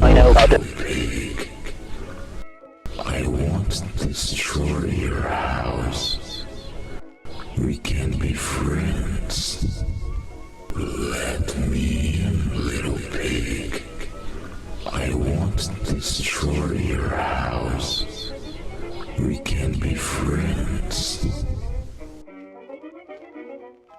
I know about it. Pig, I want to destroy your house. We can be friends. Let me in, little pig. I want to destroy your house. We can be friends.